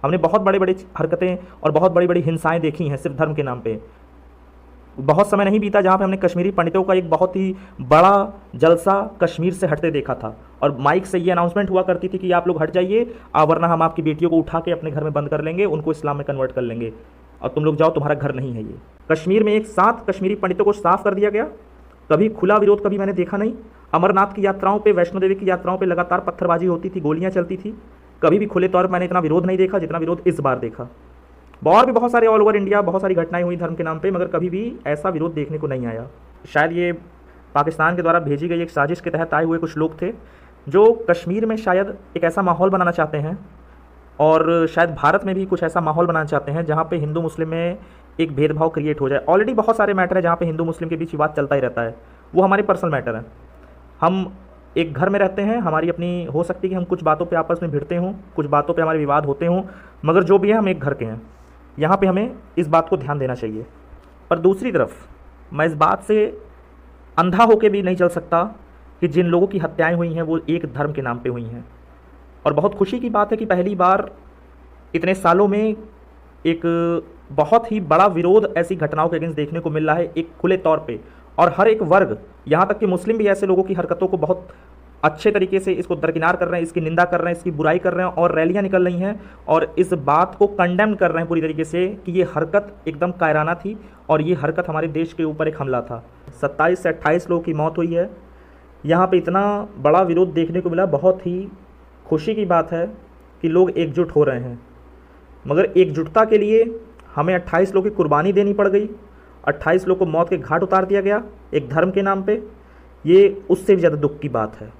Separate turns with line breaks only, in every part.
हमने बहुत बड़े बड़े हरकतें और बहुत बड़ी बड़ी हिंसाएं देखी हैं सिर्फ धर्म के नाम पे। बहुत समय नहीं बीता जहाँ पे हमने कश्मीरी पंडितों का एक बहुत ही बड़ा जलसा कश्मीर से हटते देखा था, और माइक से ये अनाउंसमेंट हुआ करती थी कि आप लोग हट जाइए, वरना हम आपकी बेटियों को उठा के अपने घर में बंद कर लेंगे, उनको इस्लाम में कन्वर्ट कर लेंगे, और तुम लोग जाओ, तुम्हारा घर नहीं है ये। कश्मीर में एक साथ कश्मीरी पंडितों को साफ कर दिया गया। कभी खुला विरोध कभी मैंने देखा नहीं। अमरनाथ की यात्राओं पे, वैष्णो देवी की यात्राओं पे लगातार पत्थरबाजी होती थी, गोलियां चलती थी, कभी भी खुले तौर पर मैंने इतना विरोध नहीं देखा जितना विरोध इस बार देखा। और भी बहुत सारे ऑल ओवर इंडिया बहुत सारी घटनाएं हुई धर्म के नाम पे, मगर कभी भी ऐसा विरोध देखने को नहीं आया। शायद ये पाकिस्तान के द्वारा भेजी गई एक साजिश के तहत आए हुए कुछ लोग थे जो कश्मीर में शायद एक ऐसा माहौल बनाना चाहते हैं, और शायद भारत में भी कुछ ऐसा माहौल बनाना चाहते हैं जहाँ पे हिंदू मुस्लिम में एक भेदभाव क्रिएट हो जाए। ऑलरेडी बहुत सारे मैटर है जहाँ पे हिंदू मुस्लिम के बीच विवाद चलता ही रहता है, वो हमारे पर्सनल मैटर हैं। हम एक घर में रहते हैं, हमारी अपनी हो सकती है कि हम कुछ बातों पे आपस में भिड़ते हों, कुछ बातों पे हमारे विवाद होते हों, मगर जो भी है हम एक घर के हैं। यहाँ पे हमें इस बात को ध्यान देना चाहिए। पर दूसरी तरफ मैं इस बात से अंधा होकर भी नहीं चल सकता कि जिन लोगों की हत्याएं हुई हैं वो एक धर्म के नाम पे हुई हैं। और बहुत खुशी की बात है कि पहली बार इतने सालों में एक बहुत ही बड़ा विरोध ऐसी घटनाओं के अगेंस्ट देखने को मिल रहा है, एक खुले तौर पे। और हर एक वर्ग, यहाँ तक कि मुस्लिम भी ऐसे लोगों की हरकतों को बहुत अच्छे तरीके से इसको दरकिनार कर रहे हैं, इसकी निंदा कर रहे हैं, इसकी बुराई कर रहे हैं, और रैलियाँ निकल रही हैं और इस बात को कंडेम कर रहे हैं पूरी तरीके से कि ये हरकत एकदम कायराना थी और ये हरकत हमारे देश के ऊपर एक हमला था। 27 से 28 लोगों की मौत हुई है। यहाँ पे इतना बड़ा विरोध देखने को मिला। बहुत ही खुशी की बात है कि लोग एकजुट हो रहे हैं, मगर एकजुटता के लिए हमें 28 लोगों की कुर्बानी देनी पड़ गई। 28 लोग को मौत के घाट उतार दिया गया एक धर्म के नाम पे। ये उससे भी ज़्यादा दुख की बात है।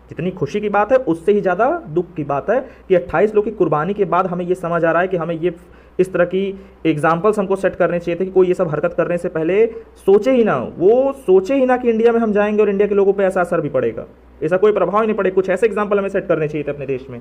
जितनी खुशी की बात है उससे ही ज़्यादा दुख की बात है कि 28 लोग की कुर्बानी के बाद हमें ये समझ आ रहा है कि हमें ये इस तरह की एग्जाम्पल्स हमको सेट करने चाहिए थे कि कोई ये सब हरकत करने से पहले सोचे ही ना, वो सोचे ही ना कि इंडिया में हम जाएंगे और इंडिया के लोगों पर ऐसा असर भी पड़ेगा, ऐसा कोई प्रभाव ही नहीं पड़े। कुछ ऐसे एग्जाम्पल हमें सेट करने चाहिए थे अपने देश में।